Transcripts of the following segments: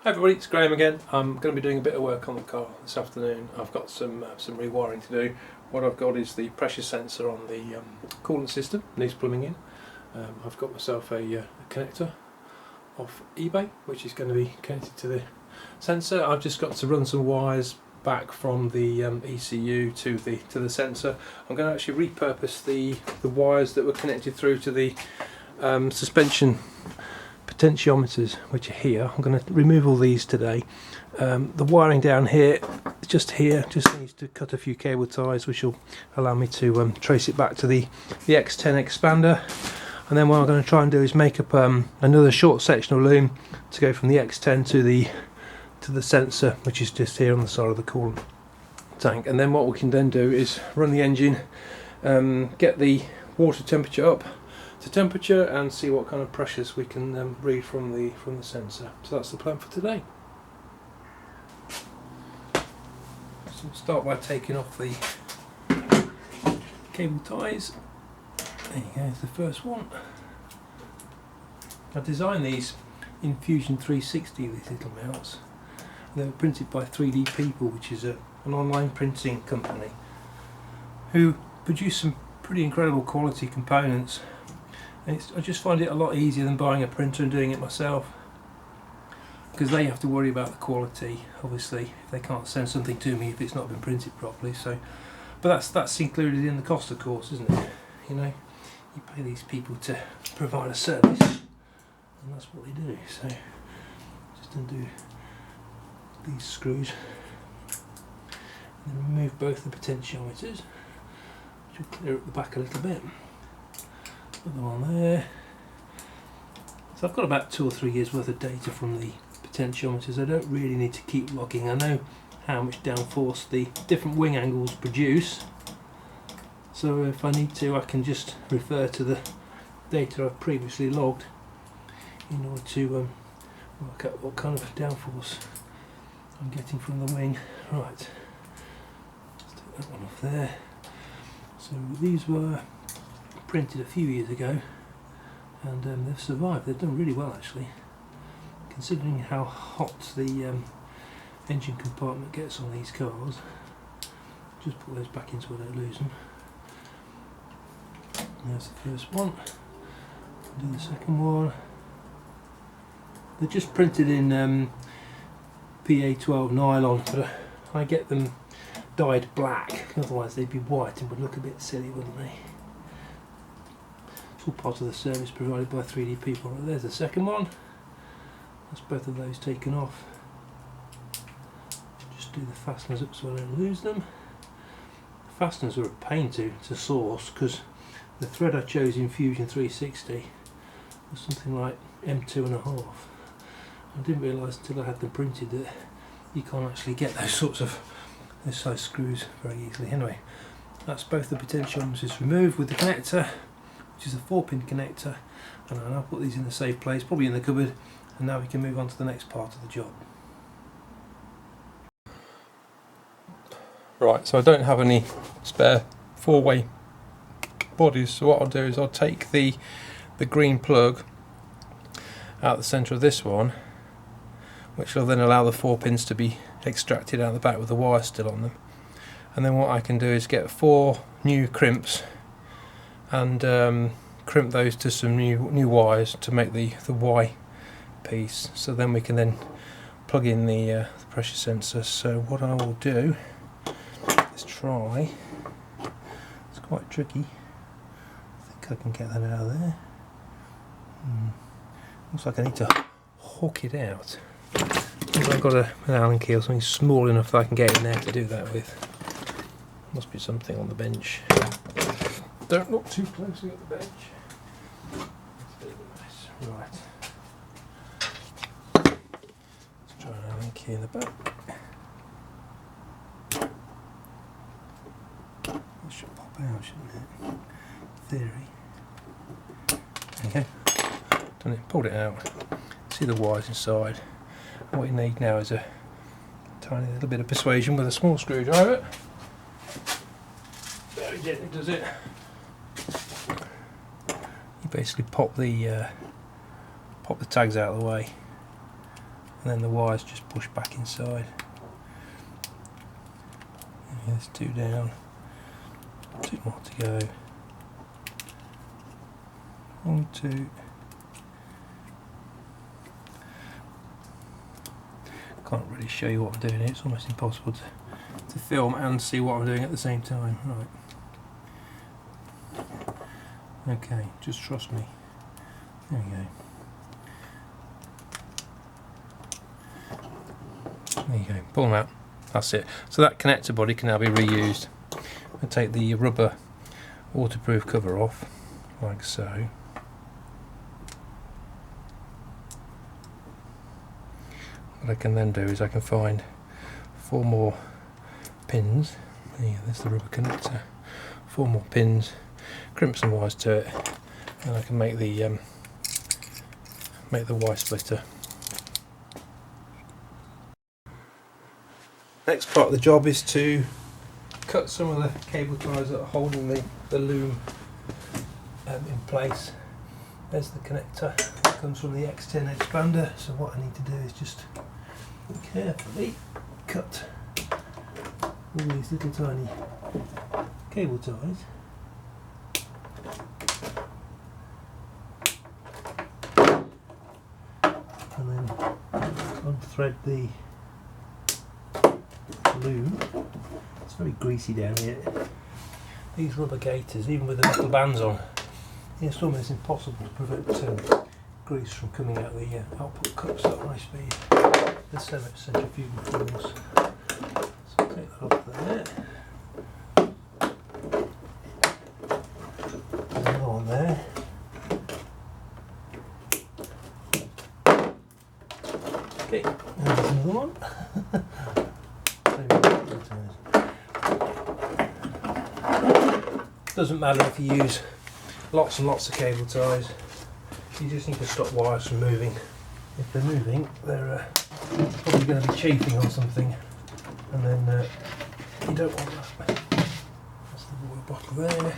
Hi everybody, it's Graham again. I'm going to be doing a bit of work on the car this afternoon. I've got some rewiring to do. What I've got is the pressure sensor on the coolant system, needs plumbing in. I've got myself a connector off eBay, which is going to be connected to the sensor. I've just got to run some wires back from the ECU to the sensor. I'm going to actually repurpose the wires that were connected through to the suspension potentiometers, which are here. I'm going to remove all these today. The wiring down here just needs to cut a few cable ties, which will allow me to trace it back to the X10 expander. And then what I'm going to try and do is make up another short sectional loom to go from the X10 to the sensor, which is just here on the side of the coolant tank. And then what we can then do is run the engine, get the water temperature up to temperature and see what kind of pressures we can read from the sensor. So that's the plan for today. So we'll start by taking off the cable ties. There you go, the first one. I designed these in Fusion 360, these little mounts. They were printed by 3D People, which is an online printing company who produce some pretty incredible quality components. And I just find it a lot easier than buying a printer and doing it myself, because they have to worry about the quality, obviously, if they can't send something to me if it's not been printed properly. So, but that's included in the cost, of course, isn't it? You know, you pay these people to provide a service, and that's what they do. So just undo these screws and then remove both the potentiometers, which will clear up the back a little bit. Put them on there. So I've got about 2 or 3 years worth of data from the potentiometers. I don't really need to keep logging. I know how much downforce the different wing angles produce, so if I need to I can just refer to the data I've previously logged in order to work out what kind of downforce I'm getting from the wing. Right, let's take that one off there. So these were printed a few years ago, and they've survived. They've done really well, actually, considering how hot the engine compartment gets on these cars. Just put those back in so I don't lose them. There's the first one. I'll do the second one. They're just printed in PA12 nylon, but I get them dyed black, otherwise they'd be white and would look a bit silly, wouldn't they? It's all part of the service provided by 3D People. There's the second one. That's both of those taken off. Just do the fasteners up so I don't lose them. The fasteners are a pain to source, because the thread I chose in Fusion 360 was something like M2.5. I didn't realise until I had them printed that you can't actually get those size screws very easily. Anyway, that's both the potentiometers removed with the connector, which is a 4-pin connector, and I'll now put these in a safe place, probably in the cupboard, and now we can move on to the next part of the job. Right, so I don't have any spare 4-way bodies, so what I'll do is I'll take the green plug out the centre of this one, which will then allow the 4 pins to be extracted out the back with the wire still on them. And then what I can do is get 4 new crimps and crimp those to some new wires to make the Y piece. So then we can then plug in the pressure sensor. So what I will do is try. It's quite tricky. I think I can get that out of there. Looks like I need to hook it out. I've got an Allen key or something small enough that I can get in there to do that with. Must be something on the bench. Don't look too closely at the bench. It's a bit of a mess. Right. Let's try an Allen key in the back. It should pop out, shouldn't it? Theory. There you go. Done it. Pulled it out. See the wires inside. What you need now is a tiny little bit of persuasion with a small screwdriver. Very gently does it. You basically pop the tags out of the way, and then the wires just push back inside. There's 2 down, 2 more to go. 1, 2. Can't really show you what I'm doing here, it's almost impossible to film and see what I'm doing at the same time. Right. Okay, just trust me. There we go. There you go, pull them out. That's it. So that connector body can now be reused. I take the rubber waterproof cover off, like so. What I can then do is I can find 4 more pins. There's the rubber connector. 4 more pins, crimp some wires to it, and I can make the wire splitter. Next part of the job is to cut some of the cable ties that are holding the loom in place. There's the connector that comes from the X10 expander, so what I need to do is just carefully cut all these little tiny cable ties. And then unthread the loom. It's very greasy down here. These rubber gaiters, even with the metal bands on, it's almost impossible to prevent grease from coming out the output cups at high speed. The centrifugal force. So take that off there. Another one there. Okay, and there's another one. Doesn't matter if you use lots and lots of cable ties, you just need to stop wires from moving. If they're moving, they're probably going to be chafing on something, and then you don't want that. That's the water bottle there.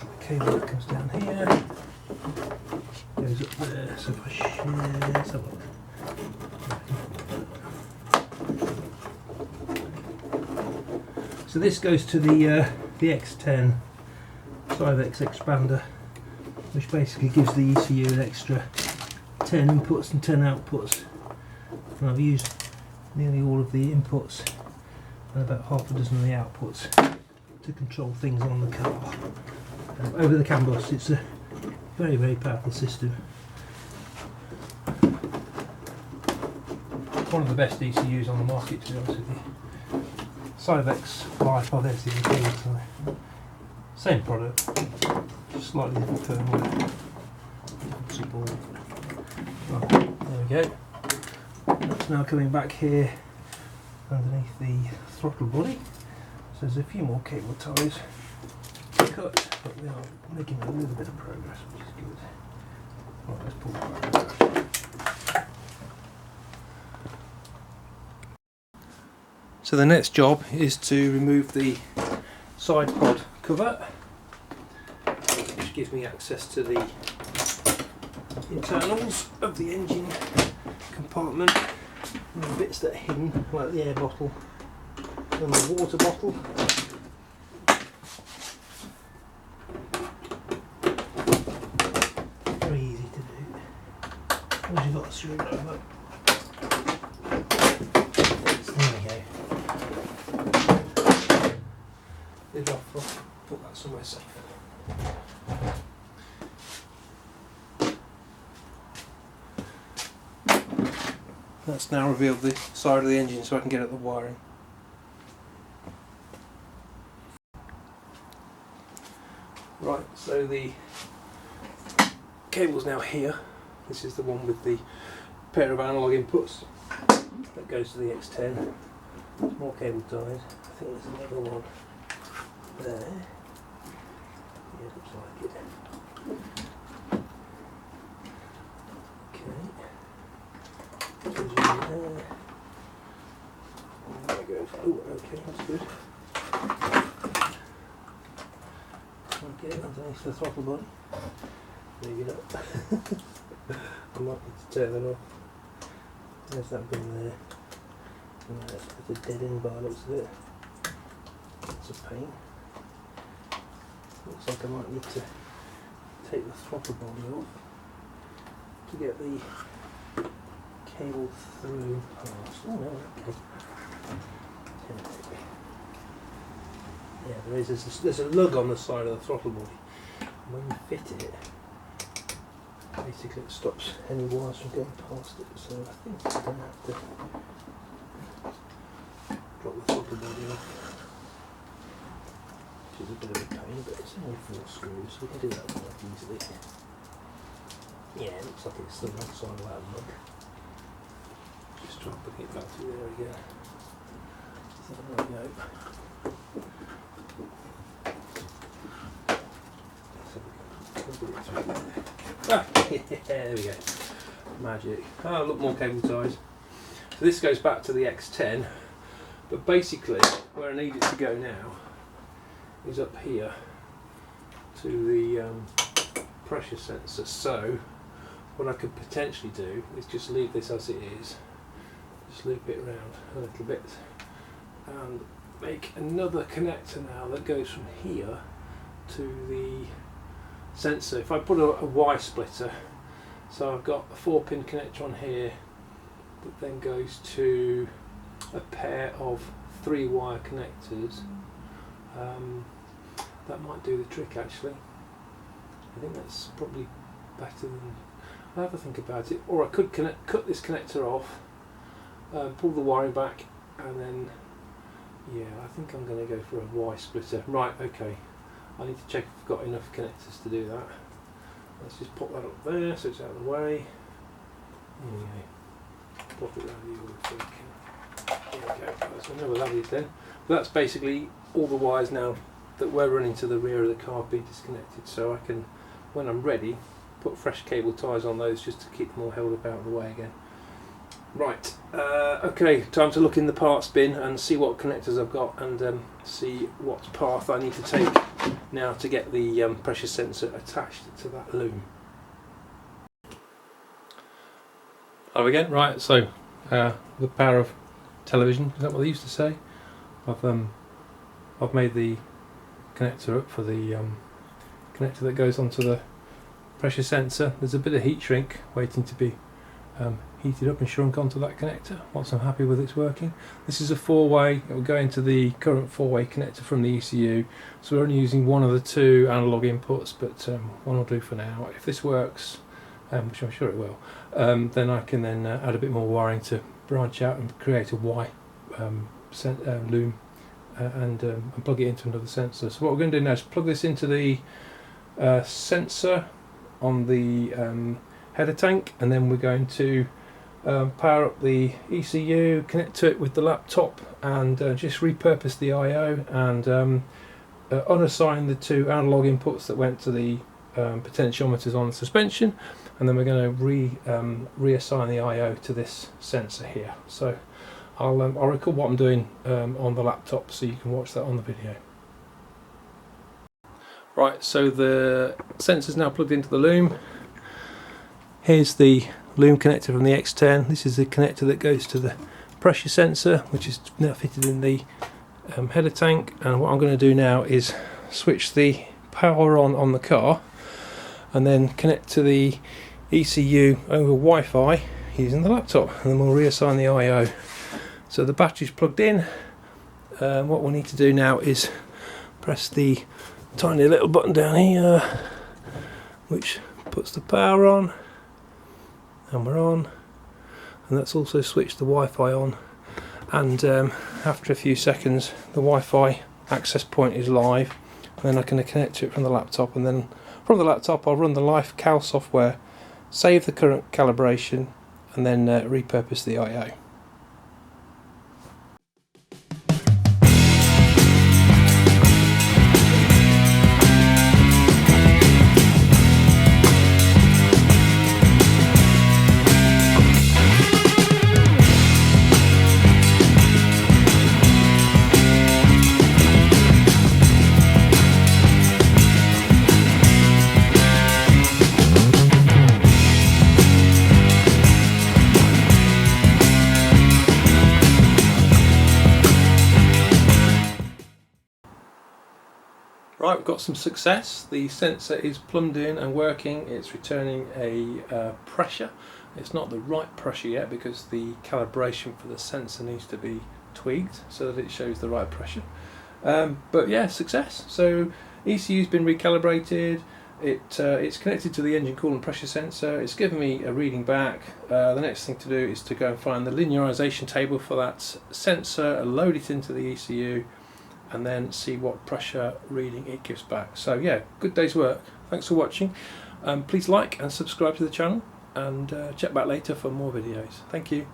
So the cable that comes down here goes up there. So if I share, let's have a look. So this goes to the X10 Cyvex expander, which basically gives the ECU an extra 10 inputs and 10 outputs. And I've used nearly all of the inputs and about half a dozen of the outputs to control things on the car. Over the CAN bus, it's a very, very powerful system. One of the best ECUs on the market, to be honest with you. Cyvex Life, oh there's the cable tie. Same product, just slightly different firmware. Right, there we go. That's now coming back here underneath the throttle body. So there's a few more cable ties to cut, but we are making a little bit of progress, which is good. Right, let's pull it back. So the next job is to remove the side pod cover, which gives me access to the internals of the engine compartment, and the bits that are hidden, like the air bottle and the water bottle. Very easy to do. Once you've got a screwdriver. There we go. Lid off, put that somewhere safe. That's now revealed the side of the engine so I can get at the wiring. Right, so the cable's now here. This is the one with the pair of analog inputs that goes to the X10. More cable ties. I think there's another one there. Yeah, looks like it. Okay. Goes in there. There we go. Oh, okay, that's good. Okay, underneath the throttle body. There you go. I might need to tear that off. There's that bin there. And that's a dead end by the looks of it. That's a pain. Looks like I might need to take the throttle body off to get the cable through past. Oh no, okay. Yeah, there's a lug on the side of the throttle body. And when you fit it, basically it stops any wires from going past it. So I think I'm going to have to drop the throttle body off, which is a bit of a pain, but it's only 4 screws, so we can do that quite easily. Yeah, it looks like it's the wrong side of that lug. Just try and put it back through there again. So there we go. Ah, yeah, there we go. Magic. Ah, look, more cable ties. So this goes back to the X10, but basically where I need it to go now is up here to the pressure sensor. So what I could potentially do is just leave this as it is, just loop it around a little bit and make another connector now that goes from here to the sensor. If I put a Y splitter, so I've got a 4-pin connector on here that then goes to a pair of 3-wire connectors. That might do the trick actually. I think that's probably better than, I'll have a think about it. Or I could cut this connector off, pull the wiring back, and then, yeah, I think I'm going to go for a Y splitter. Right, okay. I need to check if I've got enough connectors to do that. Let's just pop that up there so it's out of the way. There we go. Pop it around the other way. There we go. So I know where that is then. But that's basically all the wires now that we're running to the rear of the car be disconnected. So I can, when I'm ready, put fresh cable ties on those just to keep them all held up out of the way again. Right, okay, time to look in the parts bin and see what connectors I've got and see what path I need to take now to get the pressure sensor attached to that loom. Hello again. Right, so the power of television, is that what they used to say? I've made the connector up for the connector that goes onto the pressure sensor. There's a bit of heat shrink waiting to be heated up and shrunk onto that connector. Once I'm happy with it's working. This is a 4-way, it will go into the current 4-way connector from the ECU, so we're only using one of the 2 analog inputs, but one will do for now. If this works, which I'm sure it will, then I can then add a bit more wiring to branch out and create a Y loom and plug it into another sensor. So what we're going to do now is plug this into the sensor on the header tank, and then we're going to power up the ECU, connect to it with the laptop, and just repurpose the I/O and unassign the 2 analog inputs that went to the potentiometers on the suspension, and then we're going to reassign the I/O to this sensor here. So I'll record what I'm doing on the laptop so you can watch that on the video. Right, so the sensor's now plugged into the loom. Here's the loom connector from the X10. This is the connector that goes to the pressure sensor, which is now fitted in the header tank. And what I'm going to do now is switch the power on the car and then connect to the ECU over Wi-Fi using the laptop, and then we'll reassign the I/O. So the battery's plugged in. What we'll need to do now is press the tiny little button down here which puts the power on, and we're on, and that's also switched the Wi-Fi on, and after a few seconds the Wi-Fi access point is live, and then I can connect to it from the laptop, and then from the laptop I'll run the LifeCAL software, save the current calibration, and then repurpose the I/O. Right, we've got some success. The sensor is plumbed in and working. It's returning a pressure. It's not the right pressure yet because the calibration for the sensor needs to be tweaked so that it shows the right pressure. But yeah, success. So ECU's been recalibrated. It's connected to the engine coolant pressure sensor. It's given me a reading back. The next thing to do is to go and find the linearization table for that sensor, load it into the ECU, and then see what pressure reading it gives back. So yeah, good day's work. Thanks for watching. Please like and subscribe to the channel, and check back later for more videos. Thank you.